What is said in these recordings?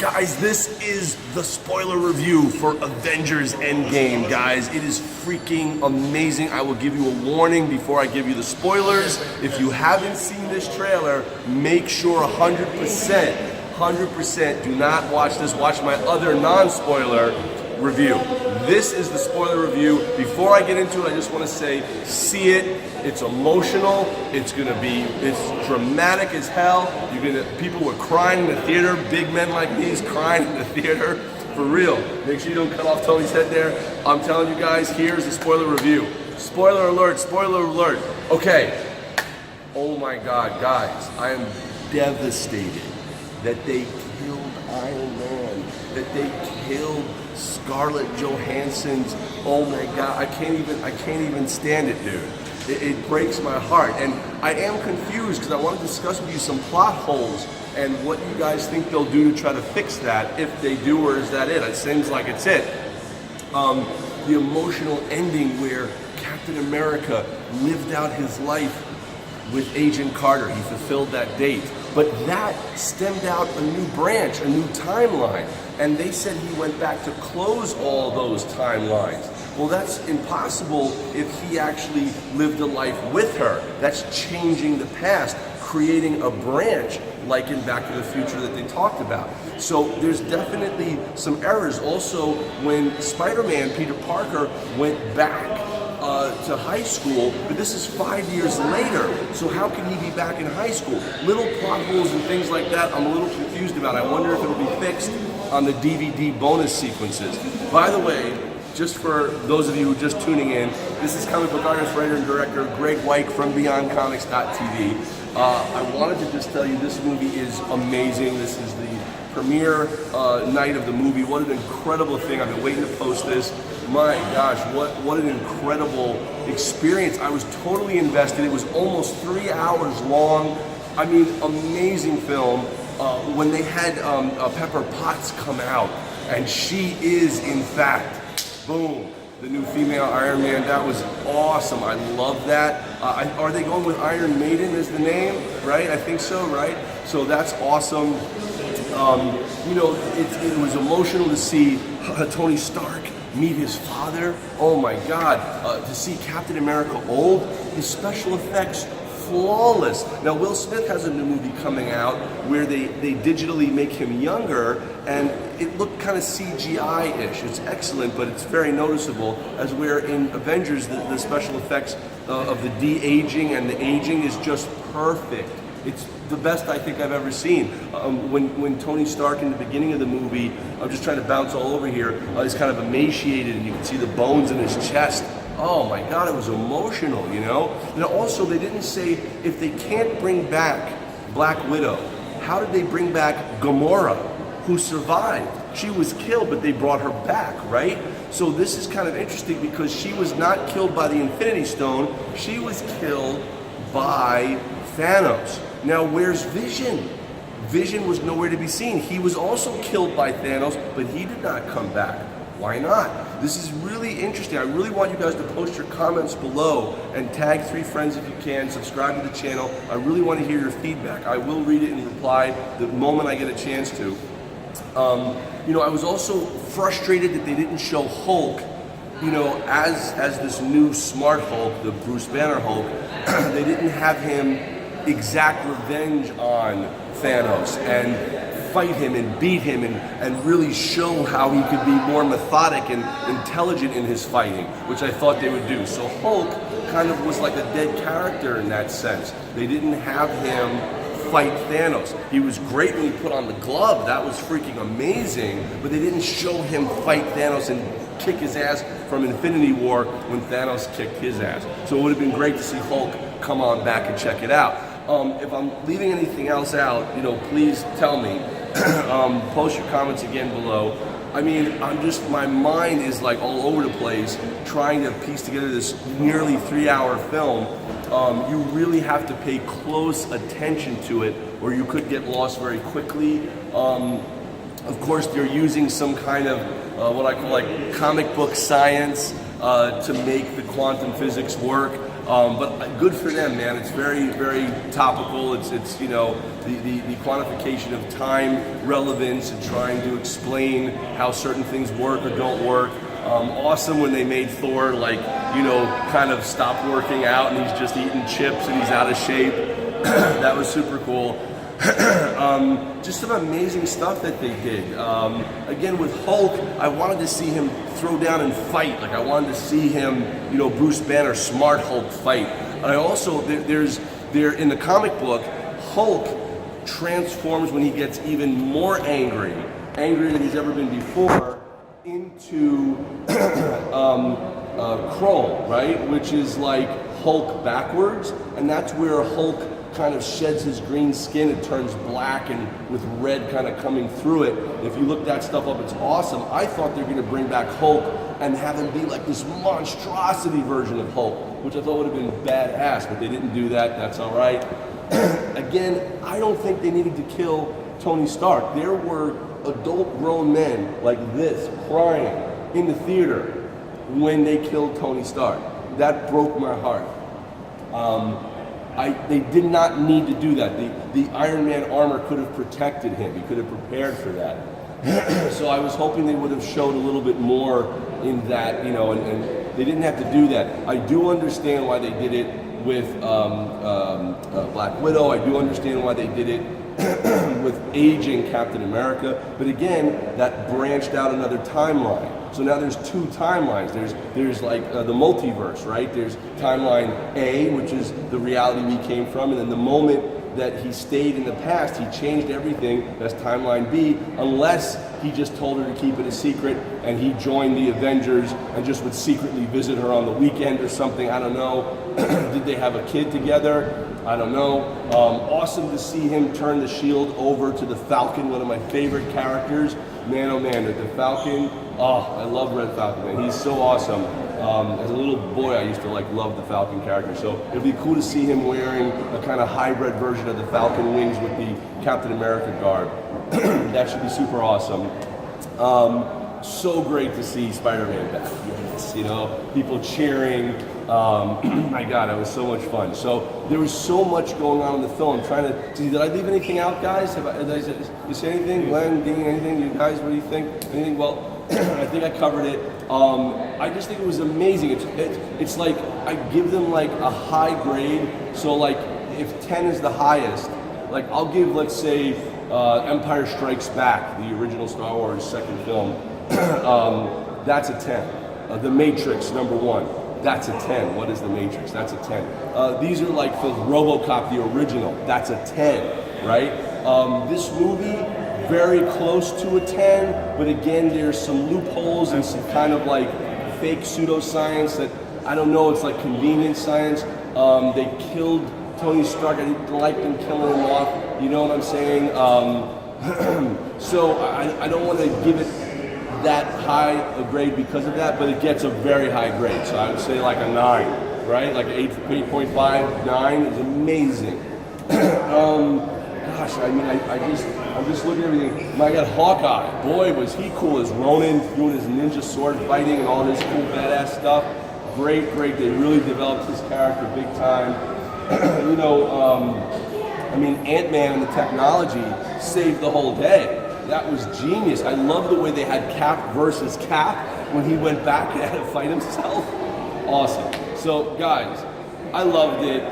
Guys, this is the spoiler review for Avengers Endgame, guys. It is freaking amazing. I will give you a warning before I give you the spoilers. If you haven't seen this trailer, make sure 100% do not watch this. Watch my other non-spoiler review. This is the spoiler review. Before I get into it, I just want to say, see it. It's emotional. It's dramatic as hell. People were crying in the theater. Big men like these crying in the theater. For real. Make sure you don't cut off Tony's head there. I'm telling you guys, here's the spoiler review. Spoiler alert, spoiler alert. Okay. Oh my God, guys, I am devastated that they killed Iron Man, that they killed Scarlett Johansson's. Oh my God, I can't even stand it, dude. It breaks my heart, and I am confused because I want to discuss with you some plot holes and what you guys think they'll do to try to fix that, if they do, or is that it? It seems like it's it. The emotional ending where Captain America lived out his life with Agent Carter. He fulfilled that date. But that stemmed out a new branch, a new timeline. And they said he went back to close all those timelines. Well, that's impossible if he actually lived a life with her. That's changing the past, creating a branch like in Back to the Future that they talked about. So there's definitely some errors. Also, when Spider-Man, Peter Parker, went back to high school, but this is 5 years later, so how can he be back in high school? Little plot holes and things like that I'm a little confused about. I wonder if it'll be fixed on the DVD bonus sequences. By the way, just for those of you who are just tuning in, this is comic book artist, writer, and director Graig Weich from BeyondComics.tv. I wanted to just tell you this movie is amazing. This is the premiere night of the movie. What an incredible thing. I've been waiting to post this. My gosh, what an incredible experience. I was totally invested. It was almost 3 hours long. I mean, amazing film. When they had Pepper Potts come out, and she is, in fact, boom, the new female Iron Man. That was awesome. I love that. Are they going with Iron Maiden as the name? Right? I think so, right? So that's awesome. You know, it was emotional to see Tony Stark meet his father. Oh my God. To see Captain America old, his special effects flawless. Now Will Smith has a new movie coming out where they digitally make him younger, and it looked kind of CGI-ish. It's excellent, but it's very noticeable, as where in Avengers the special effects of the de-aging and the aging is just perfect. It's the best I think I've ever seen. When Tony Stark in the beginning of the movie, I'm just trying to bounce all over here, is kind of emaciated, and you can see the bones in his chest. Oh my God, it was emotional, you know? And also, they didn't say, if they can't bring back Black Widow, how did they bring back Gamora, who survived? She was killed, but they brought her back, right? So this is kind of interesting because she was not killed by the Infinity Stone, she was killed by Thanos. Now, where's Vision? Vision was nowhere to be seen. He was also killed by Thanos, but he did not come back. Why not? This is really interesting. I really want you guys to post your comments below and tag 3 friends if you can, subscribe to the channel. I really want to hear your feedback. I will read it and reply the moment I get a chance to. You know, I was also frustrated that they didn't show Hulk, you know, as this new smart Hulk, the Bruce Banner Hulk. They didn't have him exact revenge on Thanos and fight him and beat him and really show how he could be more methodic and intelligent in his fighting, which I thought they would do. So Hulk kind of was like a dead character in that sense. They didn't have him fight Thanos. He was great when he put on the glove. That was freaking amazing, but they didn't show him fight Thanos and kick his ass from Infinity War when Thanos kicked his ass. So it would have been great to see Hulk come on back and check it out. If I'm leaving anything else out, you know, please tell me. Post your comments again below. I mean, my mind is like all over the place trying to piece together this nearly 3-hour film. You really have to pay close attention to it, or you could get lost very quickly. Of course, they're using some kind of what I call like comic book science to make the quantum physics work. But good for them, man. It's very, very topical. It's you know, the quantification of time, relevance, and trying to explain how certain things work or don't work. Awesome when they made Thor, like, you know, kind of stop working out and he's just eating chips and he's out of shape. That was super cool. Just some amazing stuff that they did. Again, with Hulk, I wanted to see him throw down and fight. Like, I wanted to see him, you know, Bruce Banner, smart Hulk fight. And I also, there in the comic book, Hulk transforms when he gets even more angrier than he's ever been before, into Krull, right? Which is like Hulk backwards, and that's where Hulk kind of sheds his green skin, it turns black and with red kind of coming through it. If you look that stuff up, it's awesome. I thought they were going to bring back Hulk and have him be like this monstrosity version of Hulk, which I thought would have been badass, but they didn't do that. That's all right. Again, I don't think they needed to kill Tony Stark. There were adult grown men like this crying in the theater when they killed Tony Stark. That broke my heart. They did not need to do that. The Iron Man armor could have protected him. He could have prepared for that. So I was hoping they would have showed a little bit more in that, you know, and they didn't have to do that. I do understand why they did it with Black Widow. I do understand why they did it with aging Captain America. But again, that branched out another timeline. So now there's two timelines. There's like the multiverse, right? There's timeline A, which is the reality we came from, and then the moment that he stayed in the past, he changed everything. That's timeline B, unless he just told her to keep it a secret and he joined the Avengers and just would secretly visit her on the weekend or something. I don't know. Did they have a kid together? I don't know. Awesome to see him turn the shield over to the Falcon, one of my favorite characters. Man, oh man, the Falcon. Oh, I love Red Falcon, man. He's so awesome. As a little boy, I used to love the Falcon character. So it'd be cool to see him wearing a kind of hybrid version of the Falcon wings with the Captain America garb. That should be super awesome. So great to see Spider-Man back. Yes, you know, people cheering. My God, it was so much fun. So there was so much going on in the film. I'm trying to see, did I leave anything out, guys? Did you say anything? Glenn, Dean, anything? You guys, what do you think? Anything? Well, I think I covered it. I just think it was amazing. It's like I give them like a high grade. So like if 10 is the highest, like I'll give, let's say, Empire Strikes Back, the original Star Wars second film. That's a 10. The Matrix, #1. That's a 10. What is The Matrix? That's a 10. These are like the RoboCop, the original. That's a 10, right? This movie, very close to a 10, but again, there's some loopholes and some kind of like fake pseudoscience that, I don't know, it's like convenient science. They killed Tony Stark. I didn't like them killing him off. You know what I'm saying? So I don't want to give it that high a grade because of that, but it gets a very high grade. So I would say like a 9, right? Like 8.5, 9 is amazing. Gosh, I mean, I'm just looking at everything. My God, Hawkeye, boy, was he cool as Ronin, doing his ninja sword fighting and all this cool badass stuff. Great. They really developed his character big time. You know, I mean, Ant-Man and the technology saved the whole day. That was genius. I love the way they had Cap versus Cap when he went back and had to fight himself. Awesome. So, guys, I loved it.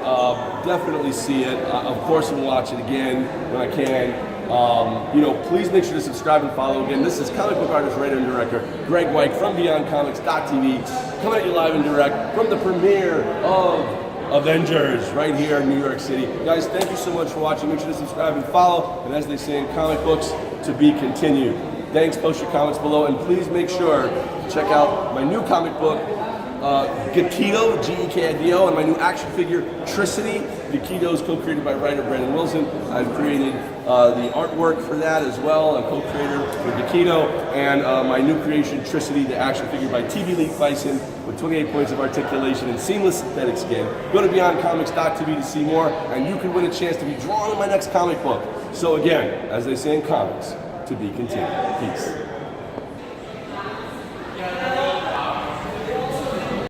Definitely see it. Of course, I'll watch it again when I can. You know, please make sure to subscribe and follow again. This is comic book artist, writer, and director Graig Weich from BeyondComics.tv, coming at you live and direct from the premiere of Avengers right here in New York City. Guys, thank you so much for watching. Make sure to subscribe and follow. And as they say in comic books, to be continued. Thanks. Post your comments below, and please make sure to check out my new comic book, Gekido, G-E-K-I-D-O, and my new action figure, Tricity. Gekido is co-created by writer Brandon Wilson. I've created the artwork for that as well. I'm co-creator for Gekido, and my new creation, Tricity, the action figure by TV Leaf Bison, with 28 points of articulation and seamless synthetic skin. Go to BeyondComics.tv to see more, and you can win a chance to be drawn in my next comic book. So again, as they say in comics, to be continued. Peace.